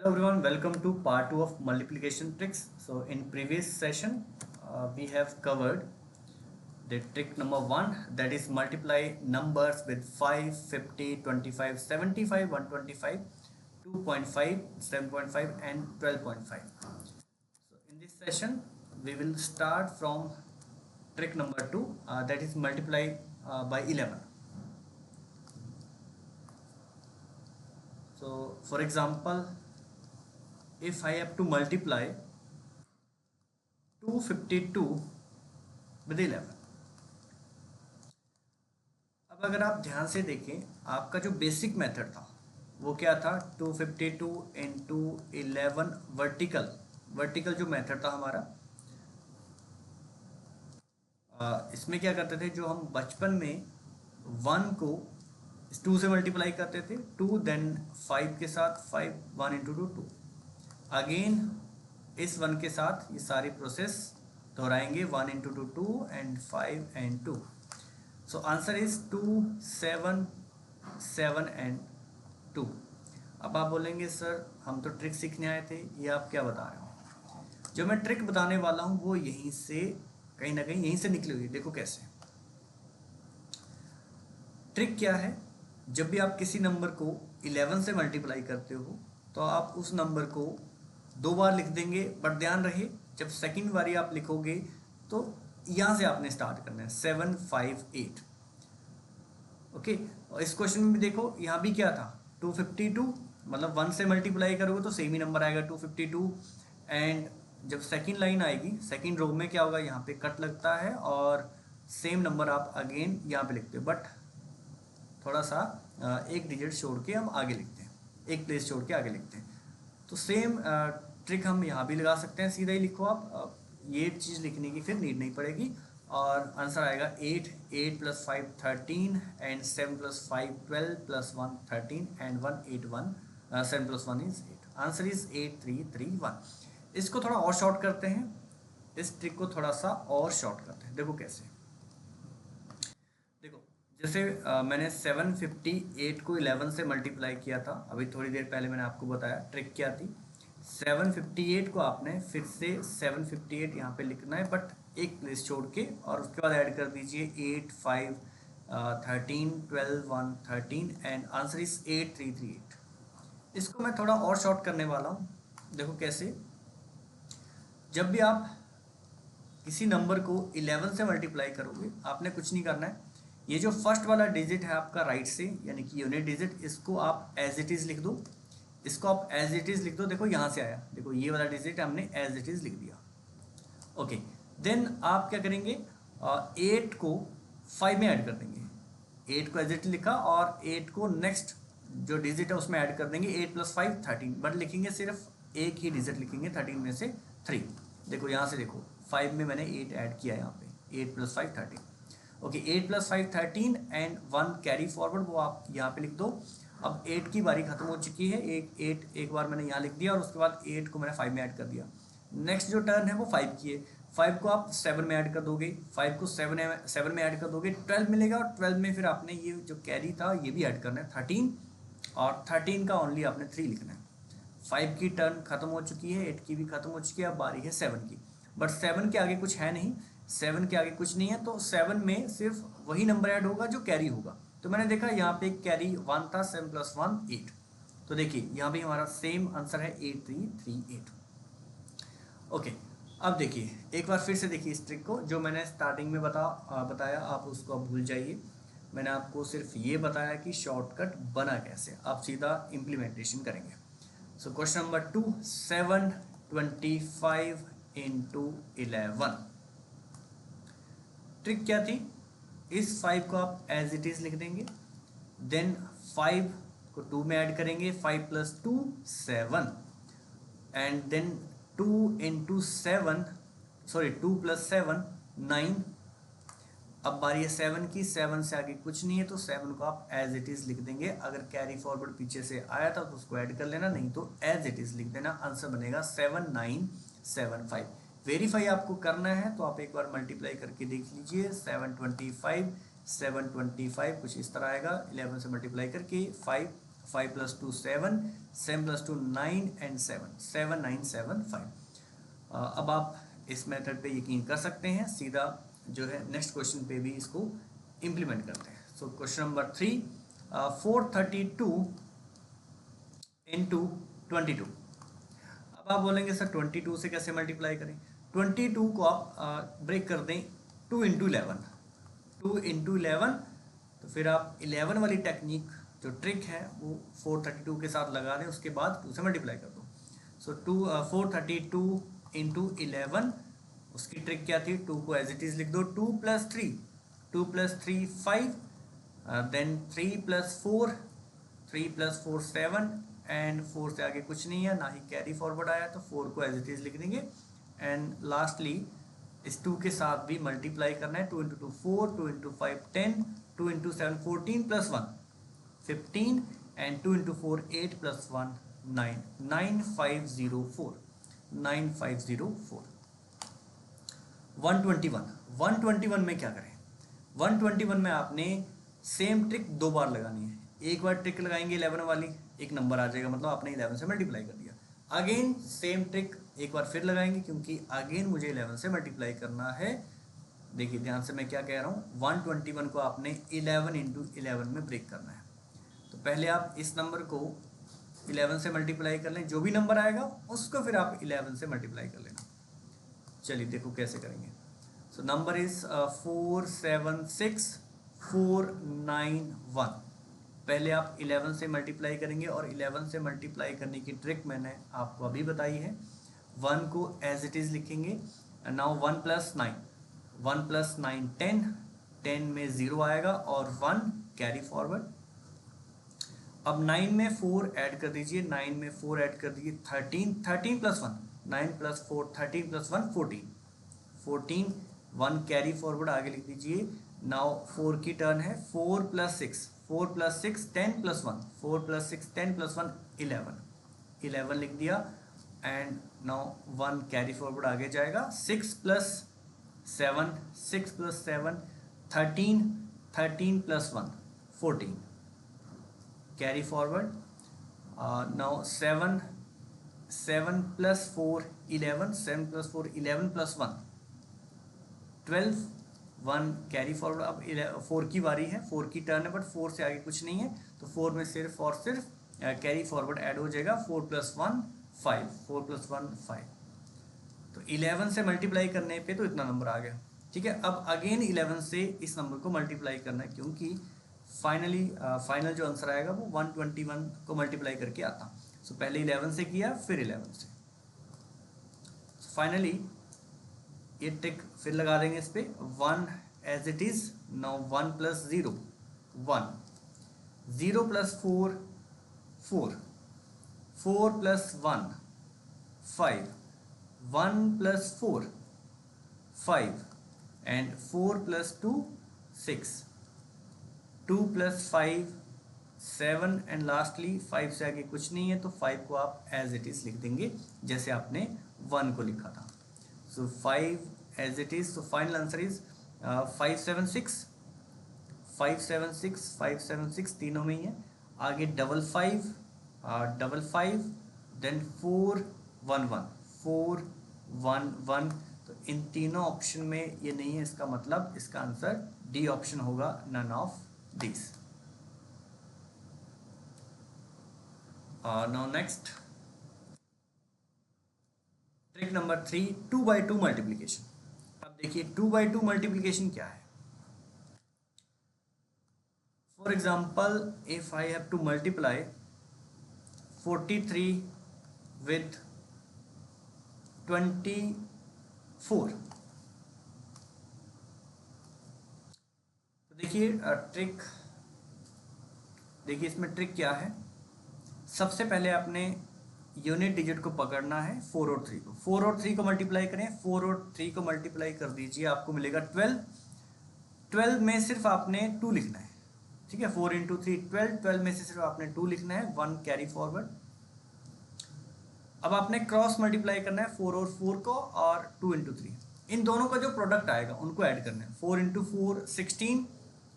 Hello everyone, welcome to part 2 of multiplication tricks. So in previous session we have covered the trick number 1, that is multiply numbers with 5, 50, 25, 75, 125, 2.5, 7.5 and 12.5. So in this session we will start from trick number 2, that is multiply by 11. So for example, if I have to multiply 252 with 11, अब अगर आप ध्यान से देखें, आपका जो basic method था वो क्या था? 252 इंटू 11 वर्टिकल जो मेथड था हमारा, इसमें क्या करते थे, जो हम बचपन में 1 को 2 से मल्टीप्लाई करते थे, 2 देन 5 के साथ 5, 1 इंटू 2 2, अगेन इस 1 के साथ ये सारी प्रोसेस दोहराएंगे, 1 into 2 2 and 5 and 2. So answer is 2, 7, 7 and 2. अब आप बोलेंगे सर हम तो ट्रिक सीखने आए थे, ये आप क्या बता रहे हो? जो मैं ट्रिक बताने वाला हूँ वो यहीं से कहीं ना कहीं यहीं से निकली हुई है. देखो कैसे. ट्रिक क्या है? जब भी आप किसी नंबर को 11 से मल्टीप्लाई करते हो तो आप उस नंबर को 2 बार लिख देंगे, बट ध्यान रहे जब सेकंड बारी आप लिखोगे तो यहाँ से आपने स्टार्ट करना है, 7, 5, 8. ओके, और इस क्वेश्चन में भी देखो, यहाँ भी क्या था, 252, मतलब 1 से मल्टीप्लाई करोगे तो सेम ही नंबर आएगा 252. एंड जब सेकंड लाइन आएगी, सेकंड रो में क्या होगा, यहाँ पे कट लगता है और सेम नंबर आप अगेन यहाँ पे लिखते हो, बट थोड़ा सा एक डिजिट छोड़ के हम आगे लिखते हैं, एक प्लेस छोड़ के आगे लिखते हैं. तो सेम ट्रिक हम यहाँ भी लगा सकते हैं, सीधा ही लिखो आप, ये चीज़ लिखने की फिर नीड नहीं पड़ेगी. और आंसर आएगा 8, 8 plus 5 13 and 7 plus 5 12 plus 1 13 and 1 8 1, 7 plus 1 is 8. Answer is 8 3 3 1. इसको थोड़ा और शॉर्ट करते हैं, इस ट्रिक को थोड़ा सा और शॉर्ट करते हैं. देखो कैसे. देखो जैसे मैंने 758 को 11 से मल्टीप्लाई किया था, अभी थोड़ी देर पहले मैंने आपको बताया ट्रिक क्या थी. 758 को आपने फिर से 758 यहाँ पे लिखना है, बट एक प्लेस छोड़ के, और उसके बाद ऐड कर दीजिए 8 5 13 12 1 13 एंड आंसर इज 8 3 3 8. इसको मैं थोड़ा और शॉर्ट करने वाला हूँ. देखो कैसे. जब भी आप किसी नंबर को 11 से मल्टीप्लाई करोगे, आपने कुछ नहीं करना है. ये जो फर्स्ट वाला डिजिट है आपका राइट से, यानी कि यूनिट डिजिट, इसको आप एज इट इज़ लिख दो. इसको आप एज इट इज़ लिख दो. देखो यहाँ से आया, देखो ये वाला डिजिट हमने एज इट इज़ लिख दिया. ओके, देन आप क्या करेंगे, 8 को 5 में ऐड कर देंगे. 8 को एज इट लिखा और 8 को नेक्स्ट जो डिजिट है उसमें ऐड कर देंगे. 8 प्लस 5 13, बट लिखेंगे सिर्फ एक ही डिजिट लिखेंगे, 13 में से 3. देखो यहाँ से देखो, 5 में मैंने 8 ऐड किया यहाँ पे, 8 plus 5 13. Okay, 8 plus 5 13 and 1 carry forward, वो आप यहाँ पे लिख दो. अब 8 की बारी खत्म हो चुकी है, एक बार मैंने यहाँ लिख दिया और उसके बाद 8 को मैंने 5 में ऐड कर दिया. नेक्स्ट जो टर्न है वो 5 की है. 5 को आप 7 में ऐड कर दोगे, 5 को 7 में ऐड कर दोगे, 12 मिलेगा, और 12 में फिर आपने ये जो कैरी था ये भी ऐड करना है 13, और 13 का ओनली आपने 3 लिखना है. 5 की टर्न खत्म हो चुकी है, 8 की भी खत्म हो चुकी है, अब बारी है 7 की. बट 7 के आगे कुछ है नहीं, 7 के आगे कुछ नहीं है, तो 7 में सिर्फ वही नंबर ऐड होगा जो कैरी होगा. तो मैंने देखा यहाँ पे कैरी 1 था, 7 प्लस 1 8. तो देखिए यहाँ भी हमारा सेम आंसर है 8 3 3 8. ओके, अब देखिए एक बार फिर से देखिए इस ट्रिक को, जो मैंने स्टार्टिंग में बताया आप उसको अब भूल जाइए. मैंने आपको सिर्फ ये बताया कि शॉर्टकट बना कैसे, आप सीधा इम्प्लीमेंटेशन करेंगे. So question number 2, 725 into 11. Trick क्या थी? इस 5 को आप एज इट इज़ लिख देंगे, देन 5 को 2 में ऐड करेंगे, 5 plus 2 7, and then 2 into 7, sorry 2 plus 7 9. अब बारी है 7 की, 7 से आगे कुछ नहीं है, तो 7 को आप एज इट इज़ लिख देंगे. अगर कैरी फॉरवर्ड पीछे से आया था तो उसको ऐड कर लेना, नहीं तो एज इट इज़ लिख देना. आंसर बनेगा 7975. वेरीफाई आपको करना है तो आप एक बार मल्टीप्लाई करके देख लीजिए. 725 कुछ इस तरह आएगा. 11 से मल्टीप्लाई करके 5 5 + 2 7, 7 + 2 9 एंड 7, 79775। अब आप इस मेथड पे यकीन कर सकते हैं, सीधा जो है नेक्स्ट क्वेश्चन पे भी इसको इम्प्लीमेंट करते हैं। So question number 3, 432 × 22। अब आप बोलेंगे सर 22 से कैसे मल्टीप्लाई करें? 22 को आप ब्रेक कर दें 2 × 11, 2 × 11, तो फिर आप 11 वाली टेक्निक जो ट्रिक है वो 432 के साथ लगा दें, उसके बाद 2 से मल्टीप्लाई कर दो। सो 432 × 11, उसकी ट्रिक क्या थी? 2 को एज इट इज़ लिख दो, 2 + 3, 2 + 3 5, देन 3 + 4, 3 + 4 7, एंड 4 से आगे कुछ नहीं है, ना ही कैरी फॉरवर्ड आया, तो 4 को एज इट इज़ लिख देंगे। एंड लास्टली इस 2 के साथ भी मल्टीप्लाई करना है, 2 × 2 4, 2 × 5 10, 2 × 7 14 + 1 15, एंड 2 × 4 8 + 1 9, 9504, 9504। 121 में क्या करें? 121 में आपने सेम ट्रिक 2 बार लगानी है। एक बार ट्रिक लगाएंगे 11 वाली, एक नंबर आ जाएगा, मतलब आपने 11 से मल्टीप्लाई कर दिया। अगेन सेम ट्रिक एक बार फिर लगाएंगे, क्योंकि अगेन मुझे 11 से मल्टीप्लाई करना है। देखिए ध्यान से मैं क्या कह रहा हूँ, 121 को आपने 11 × 11 में ब्रेक करना है। तो पहले आप इस नंबर को 11 से मल्टीप्लाई कर लें, जो भी नंबर आएगा उसको फिर आप 11 से मल्टीप्लाई कर लेना। चलिए देखो कैसे करेंगे। So number is 476491। पहले आप 11 से मल्टीप्लाई करेंगे, और 11 से मल्टीप्लाई करने की ट्रिक मैंने आपको अभी बताई है। 1 को एज इट इज़ लिखेंगे। नाउ 1 + 9, 1 + 9 10, 10 में 0 आएगा और 1 कैरी फॉरवर्ड। अब 9 में 4 ऐड कर दीजिए, 9 में 4 ऐड कर दीजिए, 13, 13 + 1, 9 + 4 13 + 1 14, 14, 1 कैरी फॉरवर्ड आगे लिख दीजिए। नाउ 4 की टर्न है, 4 + 6, 4 + 6 10 + 1, 4 + 6 10 + 1 11, 11 लिख दिया। एंड नाउ 1 कैरी फॉरवर्ड आगे जाएगा, 6 + 7, 6 + 7 13, 13 + 1 14, carry forward. Now 7 + 4 11, 7 + 4 11 + 1 12, 1 carry forward. अब 4 की बारी है, 4 की टर्न है, बट 4 से आगे कुछ नहीं है, तो 4 में सिर्फ और सिर्फ कैरी फॉरवर्ड ऐड हो जाएगा। 4 + 1 5, 4 + 1 5, तो 11 से मल्टीप्लाई करने पे तो इतना नंबर आ गया। ठीक है, अब अगेन 11 से इस नंबर को मल्टीप्लाई करना है, क्योंकि फाइनल जो आंसर आएगा वो 121 को मल्टीप्लाई करके आता। सो पहले 11 से किया, फिर 11 से। फाइनली ये ट्रिक फिर लगा देंगे इस पे, 1 as it is. Now 1 + 0 1, 0 + 4 4, 4 + 1 5, 1 + 4 5, and 4 + 2 6, 2 + 5 7, and lastly 5 से आगे कुछ नहीं है, तो 5 को आप एज इट इज़ लिख देंगे जैसे आपने 1 को लिखा था। So 5 as it is. So final answer is 576, 576, 576 तीनों में ही है। आगे 55 55, देन 4 1 1, 4 1 1, तो इन तीनों ऑप्शन में ये नहीं है, इसका मतलब इसका आंसर डी ऑप्शन होगा, none of this. Now next trick number 3, 2/2 multiplication. अब देखिए 2/2 मल्टीप्लीकेशन क्या है। For example, if I have to multiply 43 with 24, तो देखिए ट्रिक, देखिए इसमें ट्रिक क्या है। सबसे पहले आपने यूनिट डिजिट को पकड़ना है, 4 और 3 को। 4 और 3 को मल्टीप्लाई करें, 4 और 3 को मल्टीप्लाई कर दीजिए, आपको मिलेगा 12। 12 में सिर्फ आपने 2 लिखना है। ठीक है, 4 × 3 12, 12 में से सिर्फ आपने 2 लिखना है, 1 कैरी फॉरवर्ड। अब आपने क्रॉस मल्टीप्लाई करना है 4 और 4 को, और 2 × 3, इन दोनों का जो प्रोडक्ट आएगा उनको ऐड करना है। 4 × 4 16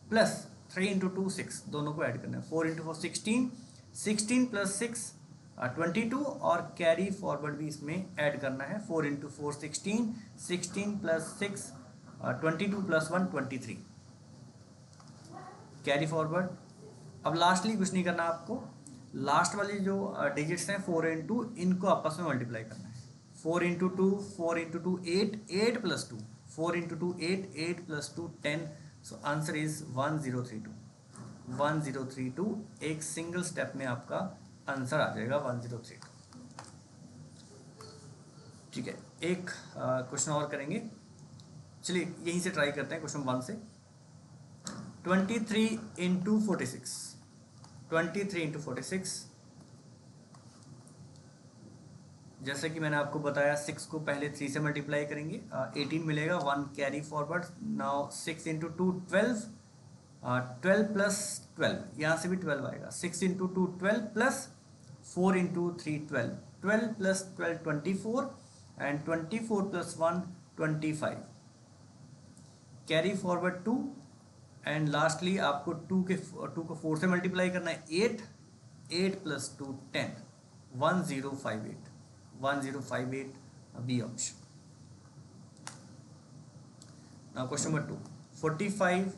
प्लस 3 × 2 6, दोनों को ऐड करना है। 4 × 4 16, 16 प्लस 6 22 और कैरी फॉरवर्ड भी इसमें ऐड करना है। 4 into 4 16, 16 plus 6 22 plus 1 23 carry forward. अब लास्टली कुछ नहीं करना आपको, लास्ट वाली जो डिजिट्स हैं 4 इंटू, इनको आपस में मल्टीप्लाई करना है। 4 into 2, 4 into 2 8, 8 plus 2, 4 into 2 8, 8 plus 2 10। So answer is 1032, 1032। एक सिंगल स्टेप में आपका आंसर आ जाएगा 1032। ठीक है, एक क्वेश्चन और करेंगे, चलिए यहीं से ट्राई करते हैं क्वेश्चन 1 से। 23 इंटू 46, 23 इंटू 46, जैसे कि मैंने आपको बताया 6 को पहले 3 से मल्टीप्लाई करेंगे, 18 मिलेगा, 1 carry forward. Now 6 into 2 12, 12 plus 12, यहाँ से भी 12 आएगा। 6 into 2 12 plus 4 into 3 12, 12 plus 12 24 and 24 plus 1 25, carry forward 2 and lastly आपको 2 को 4 से मल्टीप्लाई करना है, 8, 8 plus 2 10, 1058, 1058 B option. Now question number 2, 45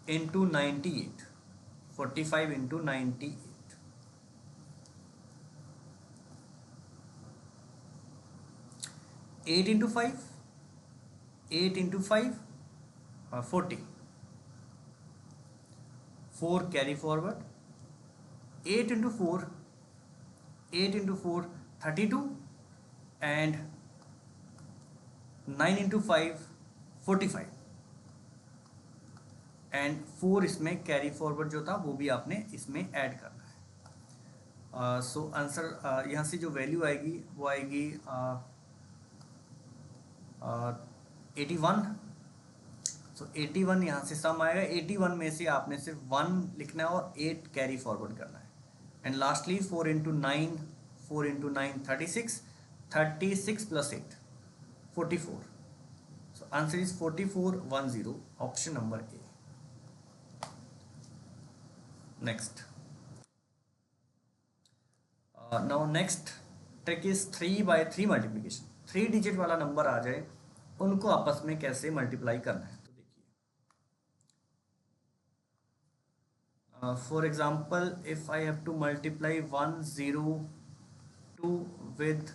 into 98, 45 into 98, 8 into 5, 8 into 5 40, 4 carry forward, 8 into 4, 8 into 4 32 and 9 into 5 45 and 4 इसमें कैरी फॉरवर्ड जो था वो भी आपने इसमें ऐड करना है। सो आंसर यहाँ से जो वैल्यू आएगी वो आएगी 81। सो 81 यहाँ से सम आएगा, 81 में से आपने सिर्फ 1 लिखना है और 8 कैरी फॉरवर्ड करना है। And lastly 4 into 9, 4 into 9 36, 36 plus 8 44। So answer is 4410, option number A. Next, now next trick is 3/3 multiplication. 3 digit वाला नंबर आ जाए उनको आपस में कैसे मल्टीप्लाई करना है, तो देखिए for example if I have to multiply 102 with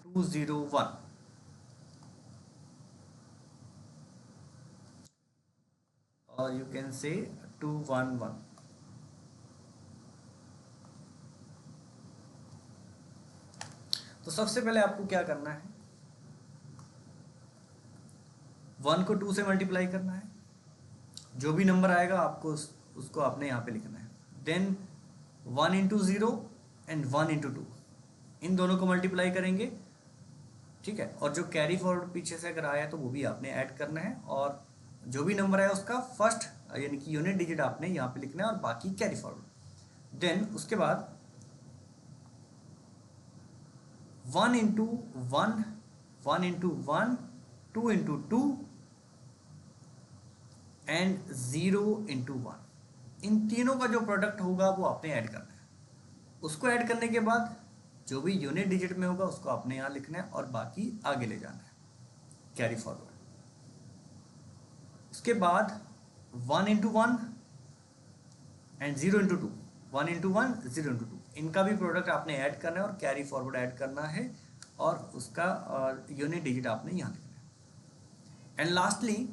201, और यू कैन से 211। तो सबसे पहले आपको क्या करना है, 1 को 2 से मल्टीप्लाई करना है, जो भी नंबर आएगा आपको उसको आपने यहाँ पे लिखना है। देन 1 इंटू 0 एंड 1 इंटू 2, इन दोनों को मल्टीप्लाई करेंगे, ठीक है। और जो कैरी फॉरवर्ड पीछे से अगर आया तो वो भी आपने ऐड करना है, और जो भी नंबर आया उसका फर्स्ट यानी कि यूनिट डिजिट आपने यहाँ पे लिखना है और बाकी कैरी फॉरवर्ड। देन उसके बाद 1 into 1, 1 into 1, 2 into 2 and 0 into 1, इन तीनों का जो प्रोडक्ट होगा वो आपने ऐड करना है। उसको ऐड करने के बाद जो भी यूनिट डिजिट में होगा उसको आपने यहाँ लिखना है और बाकी आगे ले जाना है, कैरी फॉरवर्ड। उसके बाद 1 into 1 and 0 into 2, 1 into 1, 0 into 2, इनका भी प्रोडक्ट आपने ऐड करना है और कैरी फॉरवर्ड ऐड करना है, और उसका यूनिट डिजिट आपने यहाँ लिखना है। एंड लास्टली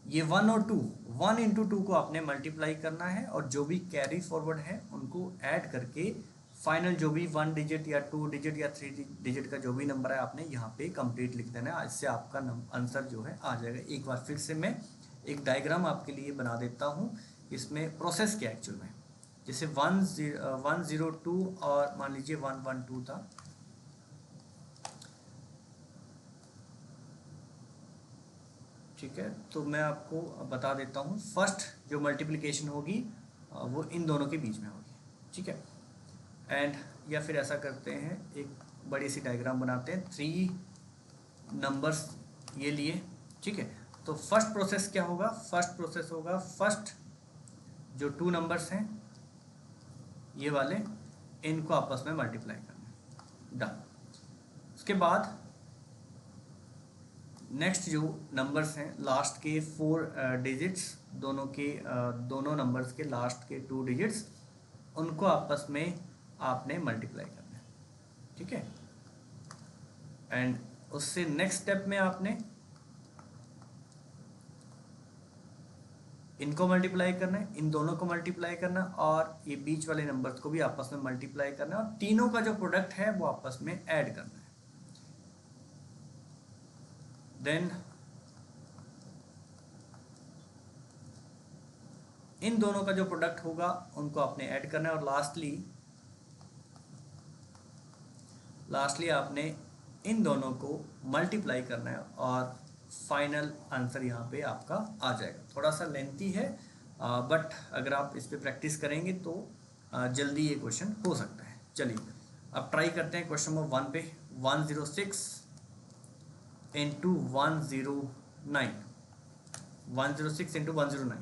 ये 1 और 2, 1 इंटू 2 को आपने मल्टीप्लाई करना है, और जो भी कैरी फॉरवर्ड है उनको ऐड करके फाइनल जो भी 1 डिजिट या 2 डिजिट या 3 डिजिट का जो भी नंबर है आपने यहाँ पे कंप्लीट लिख देना है। इससे आपका आंसर जो है आ जाएगा। एक बार फिर से मैं एक डायग्राम आपके लिए बना देता हूँ, इसमें प्रोसेस क्या एक्चुअल में। जैसे 102 और मान लीजिए 112 था, ठीक है। तो मैं आपको बता देता हूँ, फर्स्ट जो मल्टीप्लिकेशन होगी वो इन दोनों के बीच में होगी, ठीक है। एंड या फिर ऐसा करते हैं, एक बड़ी सी डायग्राम बनाते हैं, 3 नंबर्स ये लिए, ठीक है। तो फर्स्ट प्रोसेस क्या होगा, फर्स्ट प्रोसेस होगा फर्स्ट जो 2 नंबर्स हैं ये वाले, इनको आपस में मल्टीप्लाई करना है। डन। उसके बाद नेक्स्ट जो नंबर्स हैं लास्ट के 4 डिजिट्स, दोनों नंबर्स के लास्ट के 2 डिजिट्स, उनको आपस में आपने मल्टीप्लाई करना है, ठीक है। एंड उससे नेक्स्ट स्टेप में आपने इनको मल्टीप्लाई करना है, इन दोनों को मल्टीप्लाई करना, और ये बीच वाले नंबर्स को भी आपस में मल्टीप्लाई करना है, और तीनों का जो प्रोडक्ट है वो आपस में ऐड करना है। देन इन दोनों का जो प्रोडक्ट होगा उनको आपने ऐड करना है, और लास्टली आपने इन दोनों को मल्टीप्लाई करना है, और फाइनल आंसर यहाँ पे आपका आ जाएगा। थोड़ा सा लेंथी है, बट अगर आप इस पे प्रैक्टिस करेंगे तो जल्दी ये क्वेश्चन हो सकता है। चलिए अब ट्राई करते हैं क्वेश्चन नंबर 1 पे। 106 इंटू 109, 106 इंटू 109।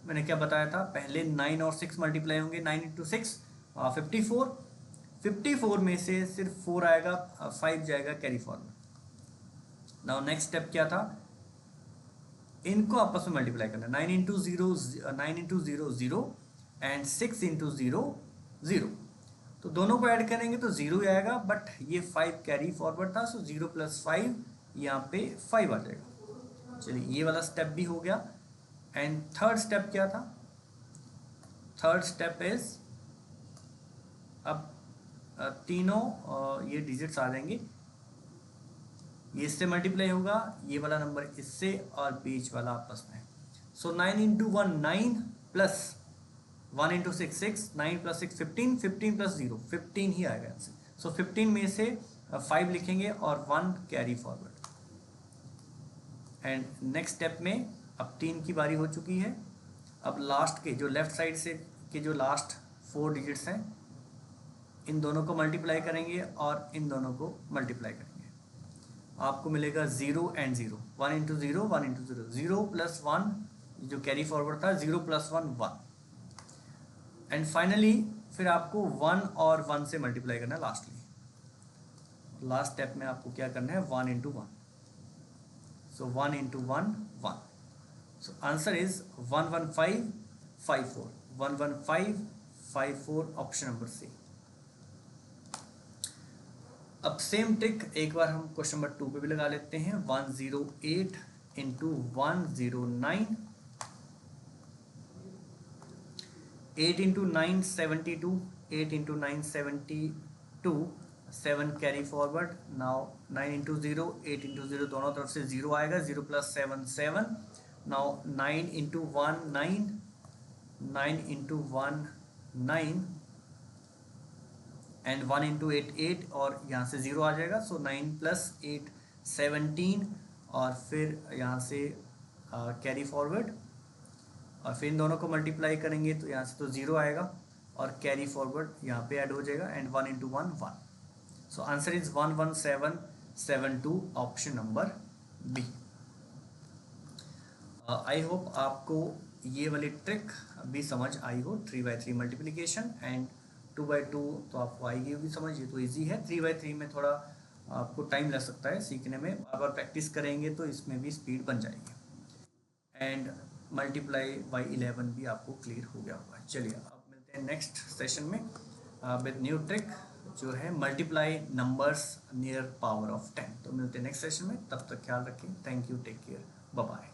मैंने क्या बताया था, पहले 9 और 6 मल्टीप्लाई होंगे, 9 इंटू 6 54, 54 में से सिर्फ 4 आएगा, 5 जाएगा carry forward. Now next step क्या था, इनको आपस में मल्टीप्लाई करना। 9 इंटू 0 0 एंड 6 इंटू 0 0, तो दोनों को ऐड करेंगे तो 0 ही आएगा, बट ये 5 कैरी फॉरवर्ड था, सो 0 प्लस 5 यहाँ पे 5 आ जाएगा। चलिए ये वाला स्टेप भी हो गया। एंड थर्ड स्टेप क्या था, थर्ड स्टेप इज, अब तीनों ये डिजिट्स आ जाएंगे, ये इससे मल्टीप्लाई होगा, ये वाला नंबर इससे, और बीच वाला आपस में। सो 9 into 1 9 plus 1 into 6 6, 9 plus 6 15, 15 plus 0 15 ही आएगा इससे। सो 15 में से 5 लिखेंगे और 1 carry forward. And next step में अब 3 की बारी हो चुकी है। अब लास्ट के जो लेफ्ट साइड से के जो लास्ट 4 डिजिट्स हैं, इन दोनों को मल्टीप्लाई करेंगे और इन दोनों को मल्टीप्लाई करेंगे, आपको मिलेगा 0 एंड 0, 1 इंटू 0 1 इंटू 0, 0 प्लस 1 जो कैरी फॉरवर्ड था, 0 प्लस 1 1, एंड फाइनली फिर आपको 1 और 1 से मल्टीप्लाई करना है लास्टली। लास्ट स्टेप में आपको क्या करना है, 1 into 1, so 1 into 1 1, so answer is 11554, 11554, option number C. अब सेम ट्रिक एक बार हम क्वेश्चन नंबर 2 पे भी लगा लेते हैं। 108 into 109, 8 into 9 72, 8 into 9 72, 7 carry forward. Now 9 into 0, 8 into 0, दोनों तरफ से 0 आएगा, 0 plus 7 7। Now 9 into 1 9, 9 into 1 9, and 1 into 8 8, और यहाँ से 0 आ जाएगा, सो 9 प्लस 8 17, और फिर यहाँ से कैरी फॉरवर्ड, और फिर इन दोनों को मल्टीप्लाई करेंगे तो यहाँ से तो 0 आएगा, और कैरी फॉरवर्ड यहाँ पे ऐड हो जाएगा, and 1 into 1 1, so answer is 11772, option number B. I hope आपको ये वाली ट्रिक भी समझ आई हो, 3/3 मल्टीप्लिकेशन, एंड 2/2 तो आपको आएगी होगी समझ, ये तो इजी है। 3/3 में थोड़ा आपको टाइम लग सकता है सीखने में, बार बार प्रैक्टिस करेंगे तो इसमें भी स्पीड बन जाएगी। एंड मल्टीप्लाई बाई 11 भी आपको क्लियर हो गया होगा। चलिए अब मिलते हैं नेक्स्ट सेशन में विद न्यू ट्रिक, जो है multiply numbers near power of 10। तो मिलते हैं नेक्स्ट सेशन में, तब तक ख्याल रखें। Thank you, take care, bye bye.